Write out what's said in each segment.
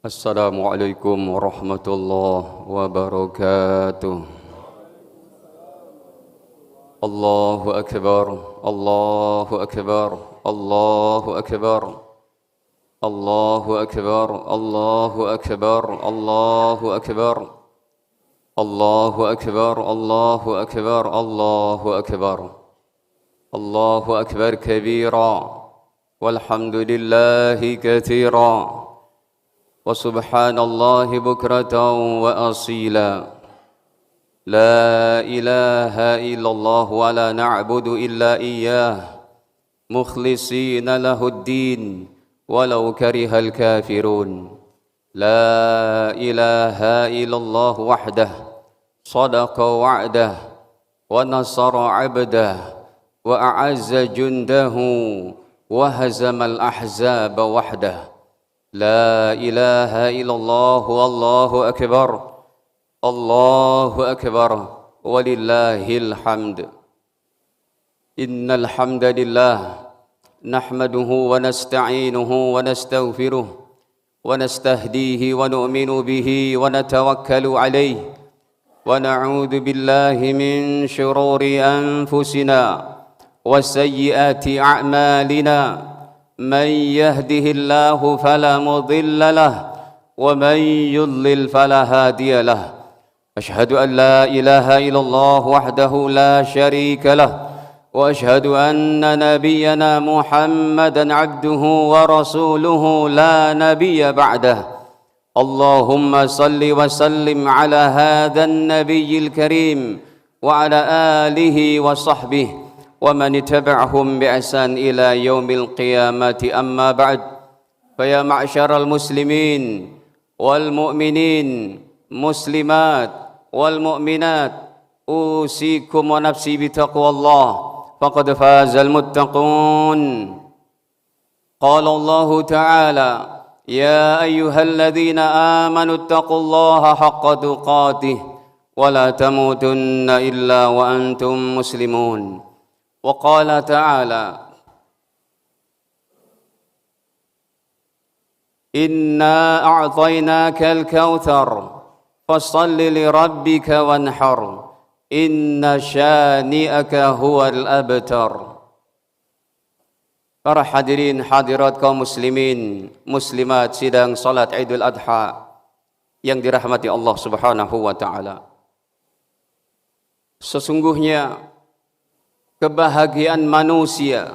Assalamualaikum warahmatullahi wabarakatuh. Allahu akbar, Allahu akbar, Allahu akbar, Allahu akbar, Allahu akbar, Allahu akbar, Allahu akbar, Allahu akbar, Allahu akbar, Allahu akbar kabira, walhamdulillahi katsira. وسبحان الله بكرة وأصيلا لا إله إلا الله ولا نعبد إلا إياه مخلصين له الدين ولو كره الكافرون لا إله إلا الله وحده صدق وعده ونصر عبده وأعز جنده وهزم الأحزاب وحده لا إله إلا الله والله أكبر الله أكبر ولله الحمد إن الحمد لله نحمده ونستعينه ونستغفره ونستهديه ونؤمن به ونتوكل عليه ونعوذ بالله من شرور أنفسنا وسيئات أعمالنا من يهده الله فلا مضل له ومن يضلل فلا هادي له أشهد أن لا إله إلا الله وحده لا شريك له وأشهد أن نبينا محمدا عبده ورسوله لا نبي بعده اللهم صل وسلم على هذا النبي الكريم وعلى آله وصحبه ومن اتبعهم بإحسان إلى يوم القيامة أما بعد فيا معشر المسلمين والمؤمنين مسلمات والمؤمنات أوصيكم ونفسي بتقوى الله فقد فاز المتقون قال الله تعالى يا أيها الذين آمنوا اتقوا الله حق تقاته ولا تموتن إلا وأنتم مسلمون وقال تعالى إنا أعطيناك الكوثر فصل لربك وانحر إن شانئك هو الأبتر. Para hadirin hadirat kaum muslimin muslimat sidang salat Idul Adha yang dirahmati Allah Subhanahu wa taala. Sesungguhnya kebahagiaan manusia,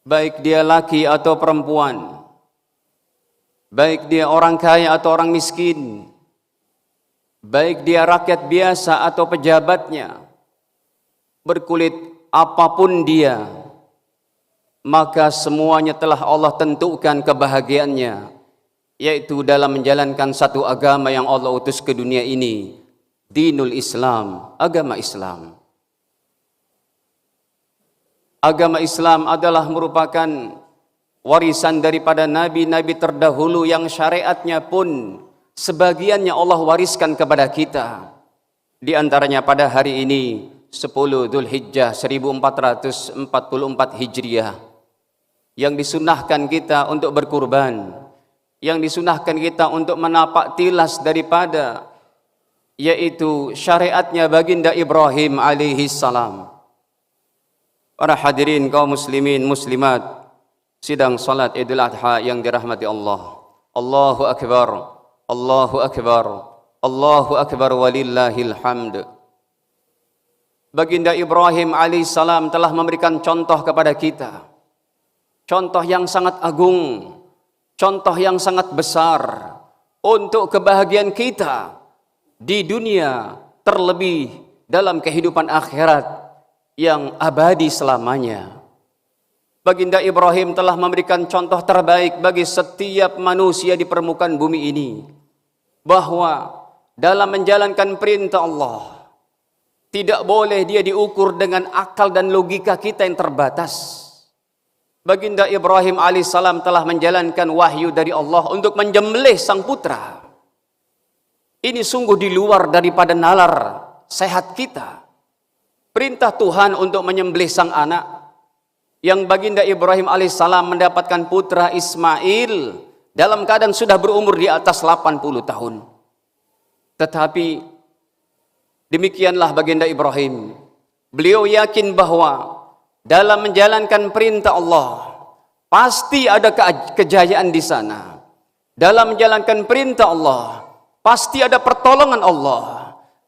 baik dia laki atau perempuan, baik dia orang kaya atau orang miskin, baik dia rakyat biasa atau pejabatnya, berkulit apapun dia, maka semuanya telah Allah tentukan kebahagiaannya, yaitu dalam menjalankan satu agama yang Allah utus ke dunia ini, dinul Islam, agama Islam. Agama Islam adalah merupakan warisan daripada nabi-nabi terdahulu yang syariatnya pun sebagiannya Allah wariskan kepada kita. Di antaranya pada hari ini 10 Dzulhijjah 1444 Hijriah yang disunahkan kita untuk berkurban, yang disunahkan kita untuk menapak tilas daripada yaitu syariatnya baginda Ibrahim alaihi salam. Para hadirin kaum muslimin muslimat sidang salat Idul Adha yang dirahmati Allah. Allahu akbar, Allahu akbar, Allahu akbar walillahil hamd. Baginda Ibrahim alaihissalam telah memberikan contoh kepada kita, contoh yang sangat agung, contoh yang sangat besar untuk kebahagiaan kita di dunia, terlebih dalam kehidupan akhirat yang abadi selamanya. Baginda Ibrahim telah memberikan contoh terbaik bagi setiap manusia di permukaan bumi ini, bahwa dalam menjalankan perintah Allah tidak boleh dia diukur dengan akal dan logika kita yang terbatas. Baginda Ibrahim alaihissalam telah menjalankan wahyu dari Allah untuk menyembelih sang putra. Ini sungguh di luar daripada nalar sehat kita. Perintah Tuhan untuk menyembelih sang anak, yang baginda Ibrahim alaihissalam mendapatkan putra Ismail dalam keadaan sudah berumur di atas 80 tahun. Tetapi demikianlah baginda Ibrahim. Beliau yakin bahwa dalam menjalankan perintah Allah pasti ada kejayaan di sana. Dalam menjalankan perintah Allah pasti ada pertolongan Allah.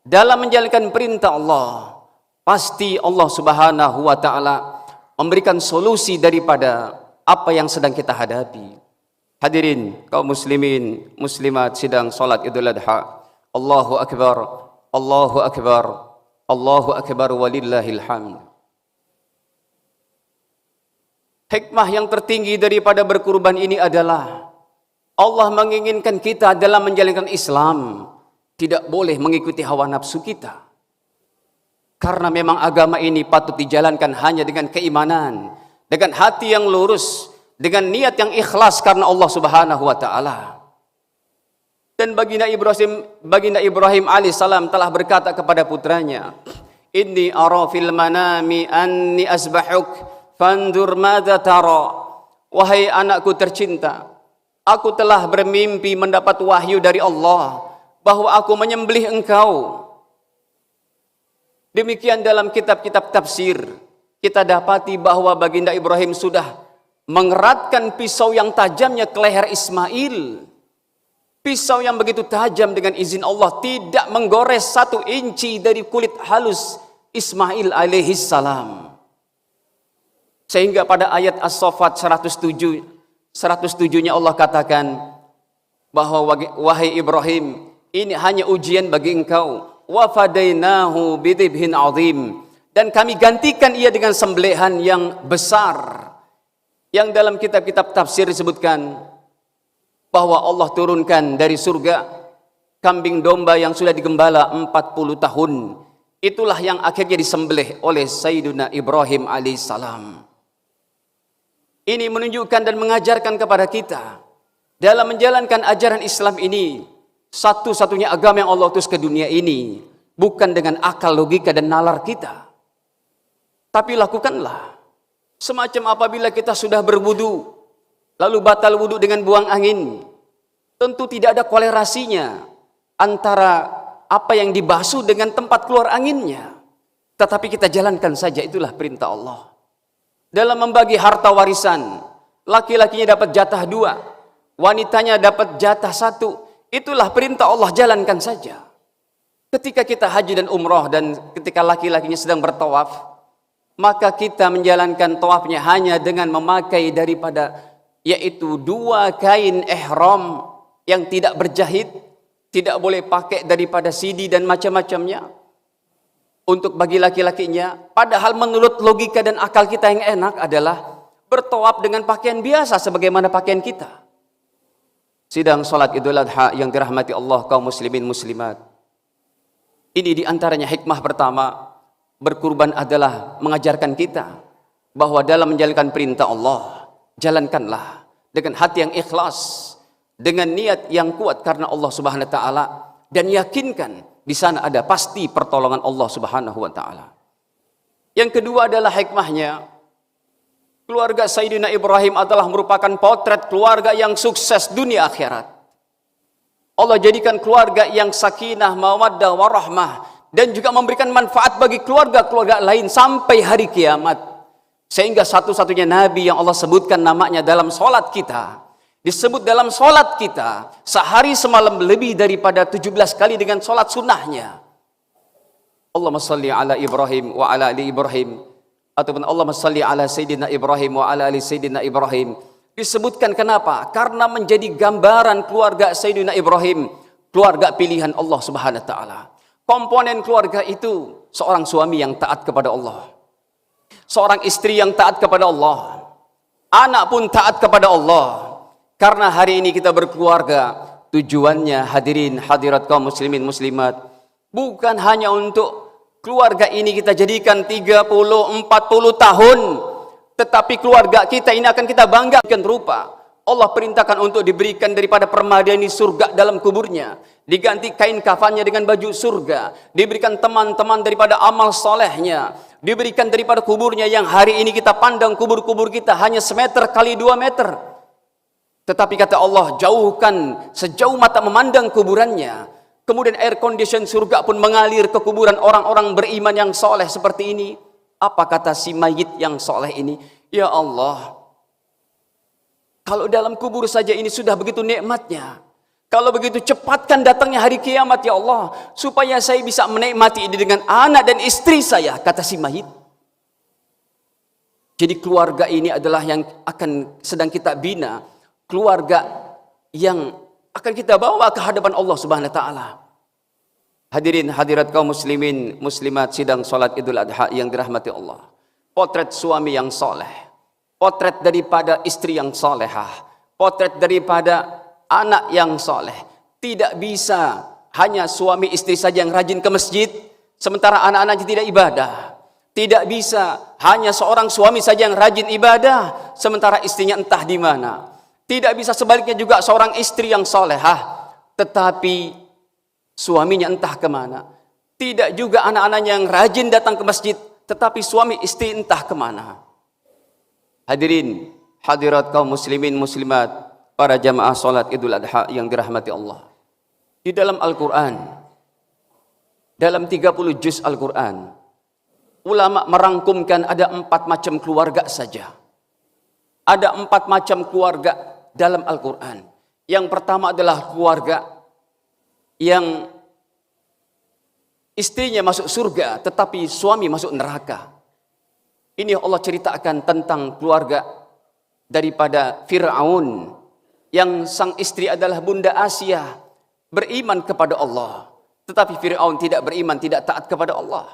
Dalam menjalankan perintah Allah pasti Allah Subhanahu wa taala memberikan solusi daripada apa yang sedang kita hadapi. Hadirin kaum muslimin muslimat sidang salat Idul Adha. Allahu akbar, Allahu akbar, Allahu akbar walillahil hamd. Hikmah yang tertinggi daripada berkurban ini adalah Allah menginginkan kita dalam menjalankan Islam tidak boleh mengikuti hawa nafsu kita. Karena memang agama ini patut dijalankan hanya dengan keimanan, dengan hati yang lurus, dengan niat yang ikhlas karena Allah Subhanahu wa taala. Dan baginda Ibrahim alaihissalam telah berkata kepada putranya, "Inni ara fil manami anni asbahuk fandur madza tara." Wahai anakku tercinta, aku telah bermimpi mendapat wahyu dari Allah bahwa aku menyembelih engkau. Demikian dalam kitab-kitab tafsir kita dapati bahwa baginda Ibrahim sudah mengeratkan pisau yang tajamnya ke leher Ismail. Pisau yang begitu tajam dengan izin Allah tidak menggores 1 inci dari kulit halus Ismail alaihi salam. Sehingga pada ayat As-Saffat 107-nya Allah katakan bahwa wahai Ibrahim, ini hanya ujian bagi engkau. Wa fadainahu bidhibhin azim, dan kami gantikan ia dengan sembelihan yang besar. Yang dalam kitab-kitab tafsir disebutkan bahwa Allah turunkan dari surga kambing domba yang sudah digembala 40 tahun. Itulah yang akhirnya disembelih oleh Sayyiduna Ibrahim alaihissalam. Ini menunjukkan dan mengajarkan kepada kita dalam menjalankan ajaran Islam ini, satu-satunya agama yang Allah utus ke dunia ini bukan dengan akal, logika dan nalar kita, tapi lakukanlah. Semacam apabila kita sudah berwudu lalu batal wudu dengan buang angin, tentu tidak ada kolerasinya antara apa yang dibasuh dengan tempat keluar anginnya, tetapi kita jalankan saja. Itulah perintah Allah. Dalam membagi harta warisan, laki-lakinya dapat jatah 2, wanitanya dapat jatah 1. Itulah perintah Allah, jalankan saja. Ketika kita haji dan umrah dan ketika laki-lakinya sedang bertawaf, maka kita menjalankan tawafnya hanya dengan memakai daripada yaitu 2 kain ihram yang tidak berjahit, tidak boleh pakai daripada sidi dan macam-macamnya. Untuk bagi laki-lakinya, padahal menurut logika dan akal kita yang enak adalah bertawaf dengan pakaian biasa sebagaimana pakaian kita. Sidang salat Idul Adha yang dirahmati Allah kaum muslimin muslimat. Ini diantaranya hikmah pertama, berkurban adalah mengajarkan kita bahwa dalam menjalankan perintah Allah, jalankanlah dengan hati yang ikhlas, dengan niat yang kuat karena Allah Subhanahu wa taala, dan yakinkan di sana ada pasti pertolongan Allah Subhanahu wa taala. Yang kedua adalah hikmahnya, keluarga Sayyidina Ibrahim adalah merupakan potret keluarga yang sukses dunia akhirat. Allah jadikan keluarga yang sakinah, mawaddah, warahmah, dan juga memberikan manfaat bagi keluarga-keluarga lain sampai hari kiamat. Sehingga satu-satunya nabi yang Allah sebutkan namanya dalam sholat kita, disebut dalam sholat kita sehari semalam lebih daripada 17 kali dengan sholat sunnahnya. Allahumma salli ala Ibrahim wa ala ali Ibrahim, ataupun Allahumma salli ala Sayyidina Ibrahim wa ala ali Sayyidina Ibrahim. Disebutkan kenapa? Karena menjadi gambaran keluarga Sayyidina Ibrahim, keluarga pilihan Allah Subhanahu wa taala. Komponen keluarga itu seorang suami yang taat kepada Allah, seorang istri yang taat kepada Allah, anak pun taat kepada Allah. Karena hari ini kita berkeluarga, tujuannya hadirin hadirat kaum muslimin muslimat, bukan hanya untuk keluarga ini kita jadikan 30-40 tahun, tetapi keluarga kita ini akan kita banggakan rupa. Allah perintahkan untuk diberikan daripada permadani surga dalam kuburnya, diganti kain kafannya dengan baju surga, diberikan teman-teman daripada amal solehnya, diberikan daripada kuburnya yang hari ini kita pandang kubur-kubur kita hanya 1 meter kali 2 meter. Tetapi kata Allah, jauhkan sejauh mata memandang kuburannya. Kemudian air condition surga pun mengalir ke kuburan orang-orang beriman yang soleh seperti ini. Apa kata si mayit yang soleh ini? Ya Allah, kalau dalam kubur saja ini sudah begitu nikmatnya. Kalau begitu cepatkan datangnya hari kiamat ya Allah, supaya saya bisa menikmati ini dengan anak dan istri saya, kata si mayit. Jadi keluarga ini adalah yang akan sedang kita bina, keluarga yang akan kita bawa ke hadapan Allah Subhanahu wa taala. Hadirin hadirat kaum muslimin muslimat sidang salat Idul Adha yang dirahmati Allah. Potret suami yang soleh, potret daripada istri yang solehah, potret daripada anak yang soleh. Tidak bisa hanya suami istri saja yang rajin ke masjid, sementara anak-anaknya tidak ibadah. Tidak bisa hanya seorang suami saja yang rajin ibadah, sementara istrinya entah di mana. Tidak bisa sebaliknya juga seorang istri yang solehah, tetapi suaminya entah kemana. Tidak juga anak-anaknya yang rajin datang ke masjid, tetapi suami istri entah kemana. Hadirin, hadirat kaum muslimin muslimat, para jamaah salat Idul Adha yang dirahmati Allah. Di dalam Al-Quran, dalam 30 juz Al-Quran, ulama merangkumkan ada 4 macam keluarga saja. Ada 4 macam keluarga dalam Al-Quran. Yang pertama adalah keluarga yang istrinya masuk surga, tetapi suami masuk neraka. Ini Allah ceritakan tentang keluarga daripada Fir'aun, yang sang istri adalah Bunda Asia, beriman kepada Allah. Tetapi Fir'aun tidak beriman, tidak taat kepada Allah.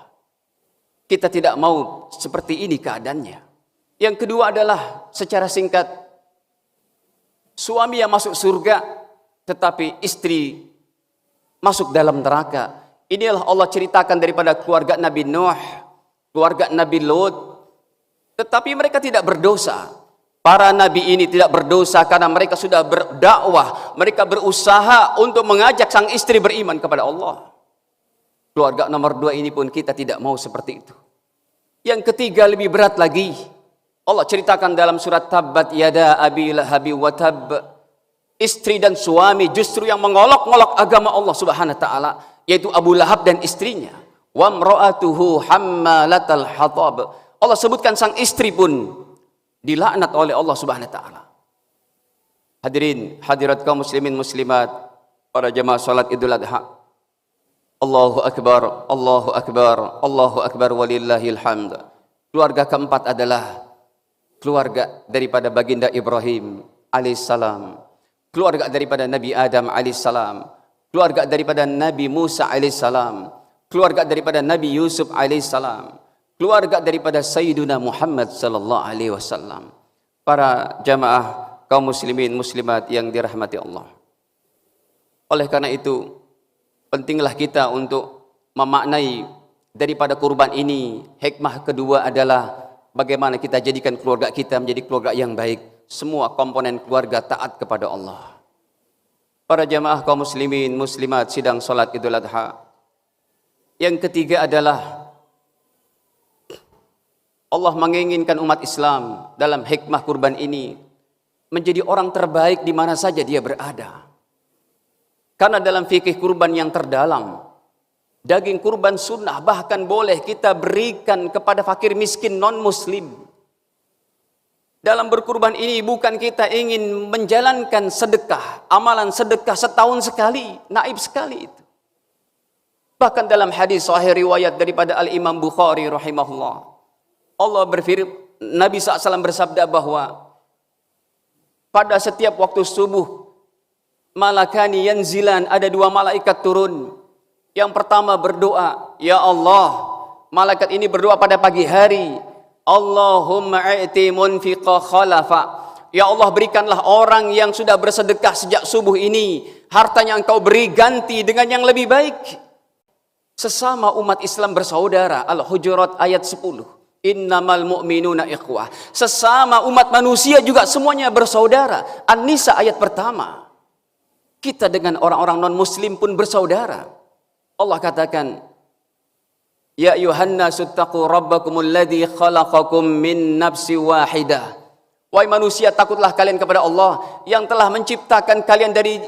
Kita tidak mau seperti ini keadaannya. Yang kedua adalah secara singkat, suami yang masuk surga, tetapi istri masuk dalam neraka. Inilah Allah ceritakan daripada keluarga Nabi Nuh, keluarga Nabi Lut. Tetapi mereka tidak berdosa. Para nabi ini tidak berdosa karena mereka sudah berdakwah, mereka berusaha untuk mengajak sang istri beriman kepada Allah. Keluarga nomor 2 ini pun kita tidak mau seperti itu. Yang ketiga lebih berat lagi. Allah ceritakan dalam surat Tabbat yada abi lahabi wa tab. Istri dan suami justru yang mengolok-olok agama Allah Subhanahu wa taala, yaitu Abu Lahab dan istrinya. Wa imra'atuhu hammalatal hatab. Allah sebutkan sang istri pun dilaknat oleh Allah Subhanahu wa taala. Hadirin, hadirat kaum muslimin muslimat, para jamaah salat Idul Adha. Allahu akbar, Allahu akbar, Allahu akbar walillahil hamd. Keluarga keempat adalah keluarga daripada baginda Ibrahim alaihissalam, keluarga daripada Nabi Adam alaihissalam, keluarga daripada Nabi Musa alaihissalam, keluarga daripada Nabi Yusuf alaihissalam, keluarga daripada Sayyiduna Muhammad sallallahu alaihi wasallam. Para jamaah kaum muslimin muslimat yang dirahmati Allah. Oleh karena itu, pentinglah kita untuk memaknai daripada kurban ini. Hikmah kedua adalah bagaimana kita jadikan keluarga kita menjadi keluarga yang baik. Semua komponen keluarga taat kepada Allah. Para jamaah kaum muslimin muslimat sidang salat Idul Adha. Yang ketiga adalah Allah menginginkan umat Islam dalam hikmah kurban ini menjadi orang terbaik di mana saja dia berada. Karena dalam fikih kurban yang terdalam, daging kurban sunnah bahkan boleh kita berikan kepada fakir miskin non-muslim. Dalam berkurban ini bukan kita ingin menjalankan sedekah, amalan sedekah setahun sekali, naib sekali itu. Bahkan dalam hadis sahih riwayat daripada Al-Imam Bukhari rahimahullah, Allah Nabi SAW bersabda bahwa pada setiap waktu subuh, malakani yanzilan, ada 2 malaikat turun. Yang pertama berdoa, ya Allah, malaikat ini berdoa pada pagi hari, Allahumma a'ti munfiqa khalafa. Ya Allah, berikanlah orang yang sudah bersedekah sejak subuh ini, hartanya engkau beri ganti dengan yang lebih baik. Sesama umat Islam bersaudara. Al-Hujurat ayat 10. Innamal mu'minuna ikhwah. Sesama umat manusia juga semuanya bersaudara. An-Nisa ayat pertama. Kita dengan orang-orang non-muslim pun bersaudara. Allah katakan, ya ayuhan nasu taqu rabbakumul ladzi khalaqakum min nafsi wahidah Wahai manusia, takutlah kalian kepada Allah yang telah menciptakan kalian dari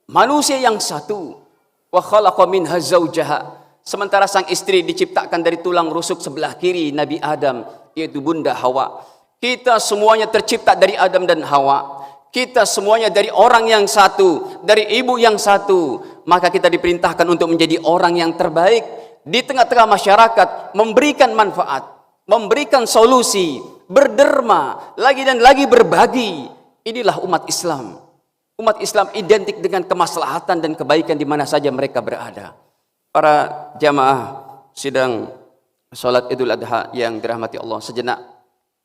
manusia yang satu. Wa khalaqa minha zawjaha. Sementara sang istri diciptakan dari tulang rusuk sebelah kiri Nabi Adam, yaitu Bunda Hawa. Kita semuanya tercipta dari Adam dan Hawa. Kita semuanya dari orang yang satu, dari ibu yang satu. Maka kita diperintahkan untuk menjadi orang yang terbaik di tengah-tengah masyarakat, memberikan manfaat, memberikan solusi, berderma, lagi dan lagi berbagi. Inilah umat Islam. Umat Islam identik dengan kemaslahatan dan kebaikan di mana saja mereka berada. Para jamaah sidang salat Idul Adha yang dirahmati Allah, sejenak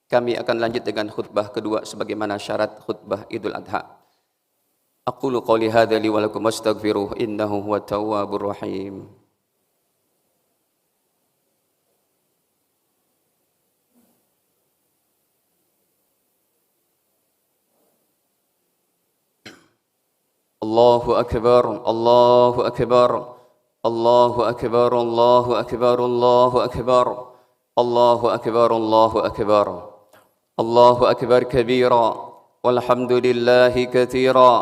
kami akan lanjut dengan khutbah kedua sebagaimana syarat khutbah Idul Adha. Aqulu qouli hadza li wa lakum astaghfiruh innahu huwat tawwabur rahim. Allahu akbar, Allahu akbar. Allahu akbar, Allahu akbar, Allahu akbar. Allahu akbar, Allahu akbar. Allahu akbar kabira, walhamdulillahi katsira,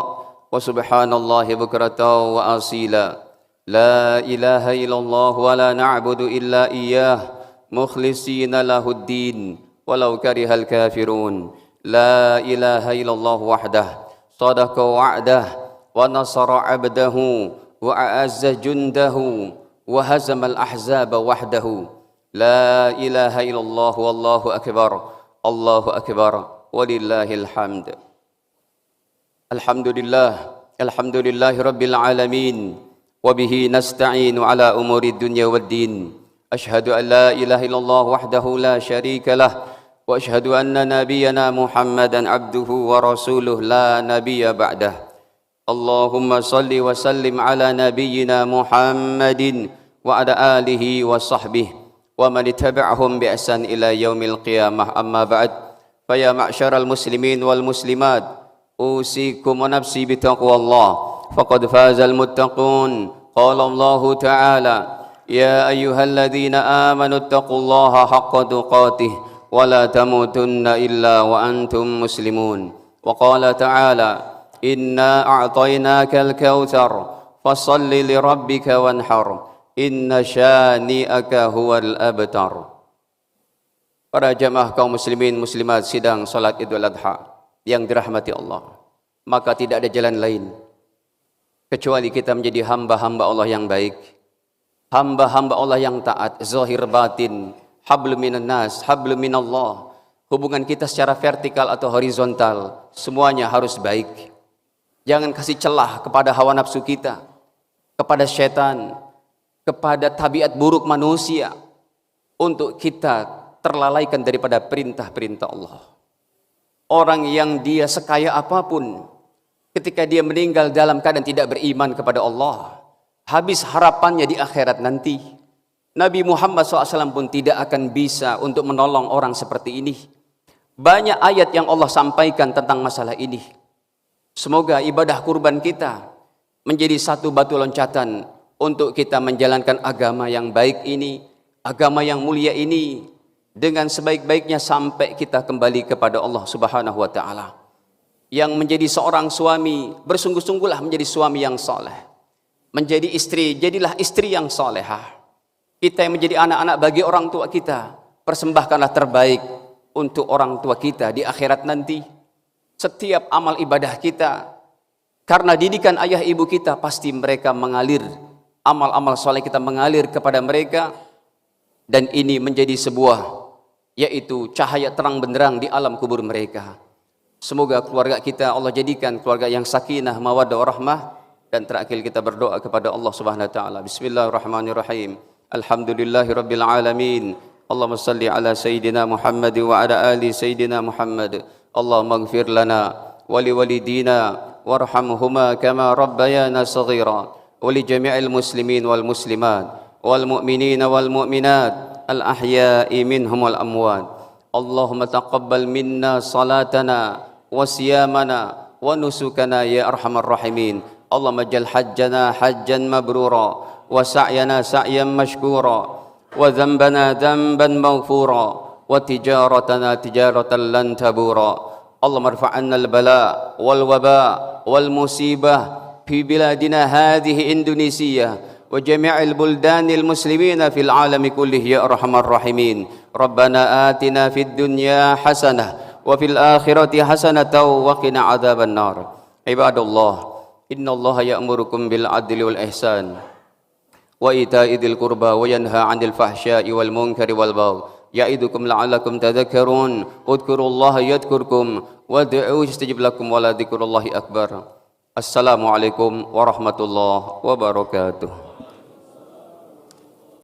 wa subhanallahi bukratan wa asila. La ilaha illallah wa la na'budu illa iyyah, mukhlishina lahuddin, walau karihal kafirun. La ilaha illallah wahdah, sadaqa wa'dah, wa nasara 'abdahu, wa a'azza jundahu, wa hazamal ahzaba wahdahu. La ilaha illallah wallahu akbar. Allahu akbar walillahil hamd. Alhamdulillah, alhamdulillahi rabbil alamin, wa bihi nasta'inu ala umuri dunya waddin. Ashhadu an la ilaha illallah wahdahu la syarika lah, wa ashhadu anna nabiyyana Muhammadan abduhu wa rasuluh la nabiyya ba'dah. Allahumma salli wa sallim ala nabiyyina Muhammadin wa ala alihi wa sahbihi wa man tabi'ahum bi ihsan ila yaumil qiyamah. Amma ba'd, fa ya ma'syaral muslimin wal muslimat, usikum wa nafsi bi taqwallah, faqad fazal muttaqun. Qala Allah ta'ala, ya ayyuhalladzina amanu taqullaha haqqa tuqatih wa la tamutunna illa wa antum muslimun. Wa qala ta'ala, inna a'tainakal kautsar fashalli li rabbika wanhar inna syani'aka huwal abtar. Para jamaah kaum muslimin muslimat sidang salat Idul Adha yang dirahmati Allah, maka tidak ada jalan lain kecuali kita menjadi hamba-hamba Allah yang baik, hamba-hamba Allah yang taat zahir batin, hablum minan nas, hablum minallah. Hubungan kita secara vertikal atau horizontal semuanya harus baik. Jangan kasih celah kepada hawa nafsu kita, kepada syaitan, kepada tabiat buruk manusia untuk kita terlalaikan daripada perintah-perintah Allah. Orang yang dia sekaya apapun, ketika dia meninggal dalam keadaan tidak beriman kepada Allah, habis harapannya di akhirat nanti. Nabi Muhammad SAW pun tidak akan bisa untuk menolong orang seperti ini. Banyak ayat yang Allah sampaikan tentang masalah ini. Semoga ibadah kurban kita menjadi satu batu loncatan untuk kita menjalankan agama yang baik ini, agama yang mulia ini dengan sebaik-baiknya sampai kita kembali kepada Allah Subhanahu wa taala. Yang menjadi seorang suami, bersungguh-sungguhlah menjadi suami yang saleh. Menjadi istri, jadilah istri yang salehah. Kita yang menjadi anak-anak bagi orang tua kita, persembahkanlah terbaik untuk orang tua kita di akhirat nanti. Setiap amal ibadah kita, karena didikan ayah ibu kita, pasti mereka mengalir, amal-amal soleh kita mengalir kepada mereka, dan ini menjadi sebuah, yaitu cahaya terang benderang di alam kubur mereka. Semoga keluarga kita Allah jadikan keluarga yang sakinah, mawaddah, warahmah. Dan terakhir kita berdoa kepada Allah Subhanahu wa taala. Bismillahirrahmanirrahim. Alhamdulillahirabbil alamin. Allahumma salli ala sayyidina Muhammad wa ala ali sayyidina Muhammad. Allahumma ighfir lana wa liwalidina warhamhuma kama rabbayana saghira wa li jami'il muslimin wal muslimat wal mu'minina wal mu'minat al ahya'i minhum wal amwat. Allahumma taqabbal minna salatana wa siyamana wa nusukana ya arhamar rahimin. Allahumma jal hajjana hajjan mabrura wa sa'yana sa'yan mashkura wa dhanbana dhanban maghfura wa tijaratana tijaratan lan tabura. اللهم ارفع عنا البلاء والوباء والمصيبة في بلادنا هذه إندونيسيا وجميع البلدان المسلمين في العالم كله يا أرحم الراحمين. ربنا آتنا في الدنيا حسنة وفي الآخرة حسنة وقنا عذاب النار. عباد الله، إن الله يأمركم بالعدل والإحسان وإيتاء ذي القربى وينهى عن الفحشاء والمنكر والبغي يعظكم لعلكم تذكرون. اذكروا الله يذكركم وادعوه يستجب لكم ولذكر الله أكبر. السلام عليكم ورحمة الله وبركاته.